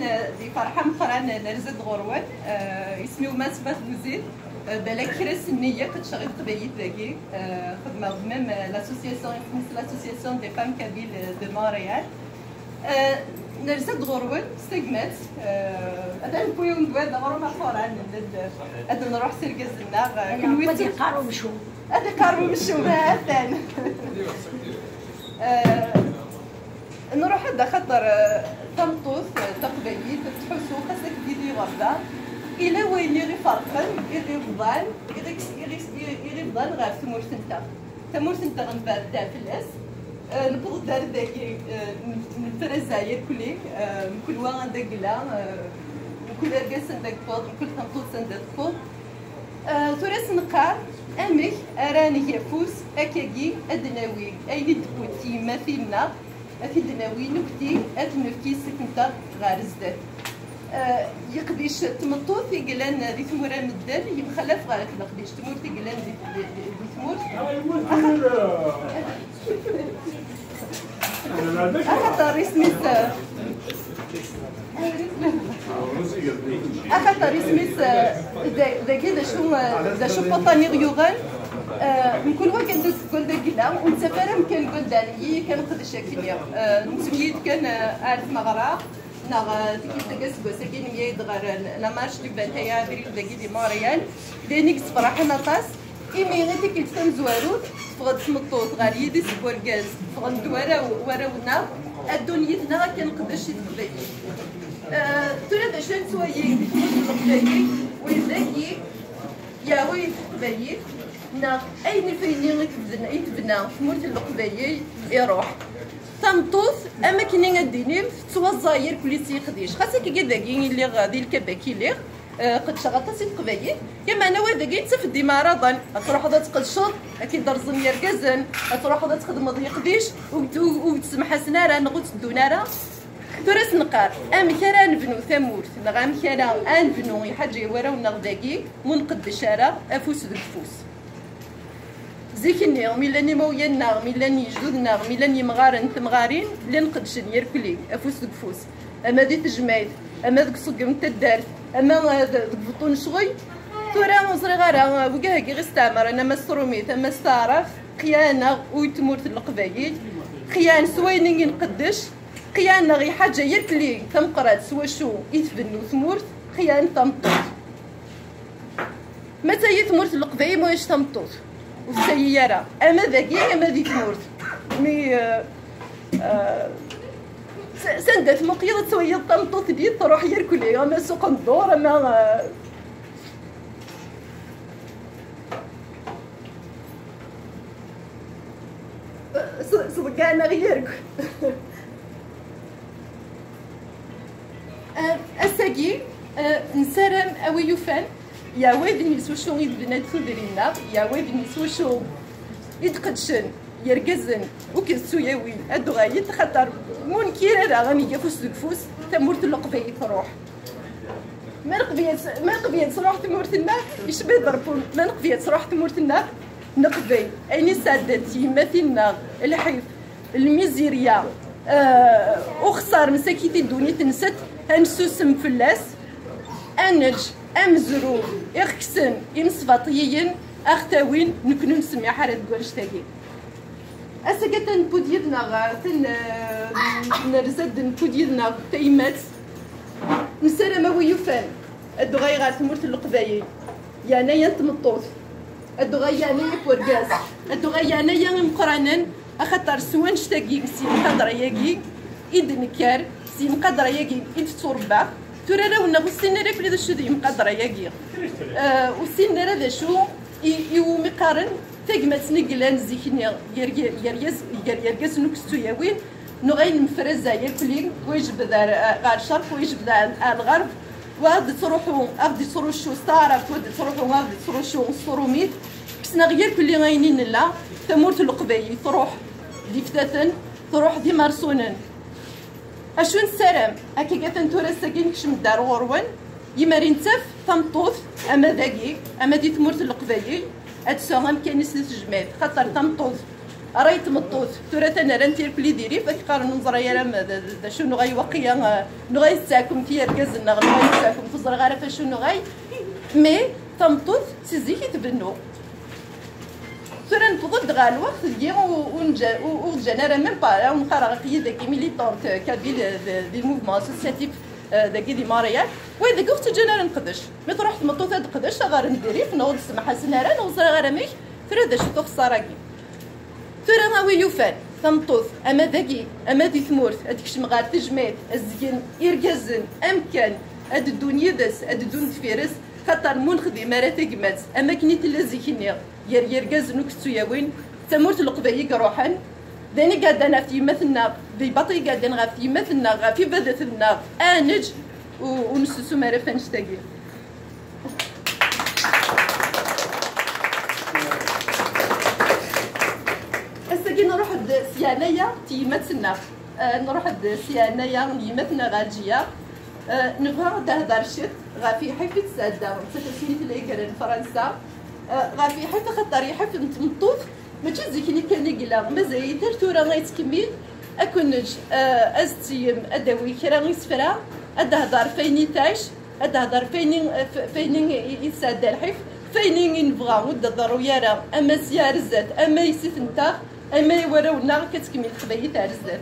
دي فرحة مقران نرزد غروان اسمي وماس بوزيد بالك كريس النية كتشغل قبايل ذاكي خدمة ضمن لاسوسياسيون دي فام كابيل دو مونريال نرزد غروان استقمت هذا نبويو ندوي دابا ما قران هذا نروح سيركازنا كل هذا قارو مشو هذا قارو مشو هذا نروح هذا خاطر تنطوس تقبايل تحسو خاصك ديري غدا الى وين يغي فرقا يغي فضال يغي فضال غير تمورتنتا غنبدا في الاس نبغض دار داكي نترزاير كلي كل وان داكلا كل ارقاس عندك فوض كل تنطوس عندك فوض تورس نقار امك اراني يفوس اكاكي ادناوي ايدي تبوتي مثلنا أكيدناوي نكتي أتنفكي سكنتا غير الزداد يقديش تمطوط يقلان دي ثمورة مدال يمخلف غير تلقديش تمور تقلان دي ثمور أخطر اسميس أخطر اسميس داكي دا شو بطاني غيوغان من كل وقت ندوز كل دقيقة ونسافر مكان كل دالي كان قد الشاكية نسويت كان عارف مغرى نغ تكيت تقاس بسكين مياد غير لا مارش دو 21 ابريل داكي دي مونريال دينيك صبراح نطاس إيمي غير تكيت تنزوارو فغد سمطوط غير يدي سبوركاز فغد وراونا الدنيتنا كان قداش يتقبل تولى باش نسوي القبايل ويزاكي يا ويد قبايل نا اي نفريني يتبنى في مورت القبايل يروح تنطوط اما كاينين غاديني توزاير كل سي خديش خاصك كداكي اللي غادي الكباكي اللي قد شغلت سي القبايل كما انا وذاكي تفدي مرضا تروح هذا تقشط اكيد درزن يركزن تروح هذا تخدم ضي قديش وتسمح سناره نقول الدوناره درس نقار ام كرا نبنو ثمورت نغام كرا نبنو يحاجي وراو نغداكي منقد شارع افوس بالفوس زيكني ميلاني مويانا ميلاني جدودنا ميلاني مغارن تمغارين لين قدشن يركلي افوس دكفوس اما دي تجمعت اما دك صق من الدار اما دك بطون شغي تورا مصري غارا وكاكي غير استعمر انا ما استروميت اما استعرف خيانه ويتمورت القبايل خيان سوينين نقدش خيانه غي حاجه يركلي تمقرات سوا شو يتبنو ثمورت خيان تمطوط متى يتمورت القبايل مويش تمطوط والسيارة أما ذاكي أما ذيك مورت مي سندت مقيضة سوية طمطوط دي تروح يركلي أما سوق الدور أما صدقانا غيرك الساقي نسرم أوي يفان يا واد نسوا شو يدبنا تدرينا يا واد نسوا شو يتقدشن يركزن وكسو ياوي ادو غايت خاطر مون كيرا غاني يفوس دكفوس تمورت القبايل تروح ما نقبيت تروح تمورتنا يشبه ضربون ما نقبيت تروح تمورتنا نقبي ايني سادتي مثلنا الحيف الميزيريا وخسر مساكيتي الدنيا تنست هنسوسم فلاس انج امزرو اخكسن يمصفاطيين اختاوين نكونو نسمي حاره كورشتاكي اسكتن بوديدنا نرزد بوديدنا تايمات نسرا ما ويفان ادو غاي غار تمورت القبايل يا نايا تمطوط ادو غاي نايا كوركاس ادو غاي نايا مقرانن اخطر سوان شتاكي سي نقدر ياكي ايد نكار سي نقدر ياكي ايد توربا تورا راونا والسن راه كل شو ذي مقدره ياكي والسن راه ذا شو يومي قارن تاقمات نقلان زيكني يرياز نكستو ياوين نغين مفرزة ياكلين ويجب غار الشرق ويجب الغرب وغادي تروحو غادي تروحو شو ستارف وغادي تروحو غادي تروحو شو ستروميت كسنا غير كل غاينين لا تمورت القبايل تروح دي فتاتن تروح دي مرسونن اشو نسرم هكا كاثن تورا ساكين كش مدار غروان يمارين تف تمطوط اما داكي اما دي تمورت القبايل اتسوغم كان يسلس جماد خاطر تمطوط راهي تمطوط تورا انا راه ندير بلي ديري فكقارن نزرا راه شنو غيوقيا نو غيساكم تيركزنا نو غيساكم فزر غير فشنو غاي مي تمطوط سيزيكي تبنو تورا نفضل دغا الوقت ديال ونجانا راه ميم با ونقرا قيادة ميليتونت كابيل دي موفمون اسوسياتيف داكي دي ماريال وي داك وقت جانا نقدش مي تروح تمطوط هاد قدش غير نديري نوض سمح سنارا نوصل غير ميك تورا داش تخسراكي تورا غاوي يوفان تمطوط اما داكي اما دي ثمورت هاديك شمغار تجميت الزكين يركزن امكان هاد الدنيا داس هاد الدون تفيرس خاطر مون خدمه راه تقمات اما كني تلازيكني يركزن وكتو ياوين تمورت القبايق روحان داني قادنا في مثلنا ببطي قادنا في مثلنا في بدتنا انج ونسسو ما رفنش تاقي الساكي نروح السيانية تيمتنا نروح السيانية يمتنا غالجية نبغى تهدر شت غافي حيفي تسادا تساسيني في الإيكران فرنسا غافي حيفي خطر يحيفي نتمطوط ماشي زيكني كان يقلا مازال ترتورا غيتكمل اكونج ازتيم ادوي كرا غيسفرا ادهدر فيني تعيش ادهدر فيني يساد الحيف فيني نبغى ود ضروري اما سيار الزاد اما يسيت نتا اما يوراونا كتكمل خبايت على الزاد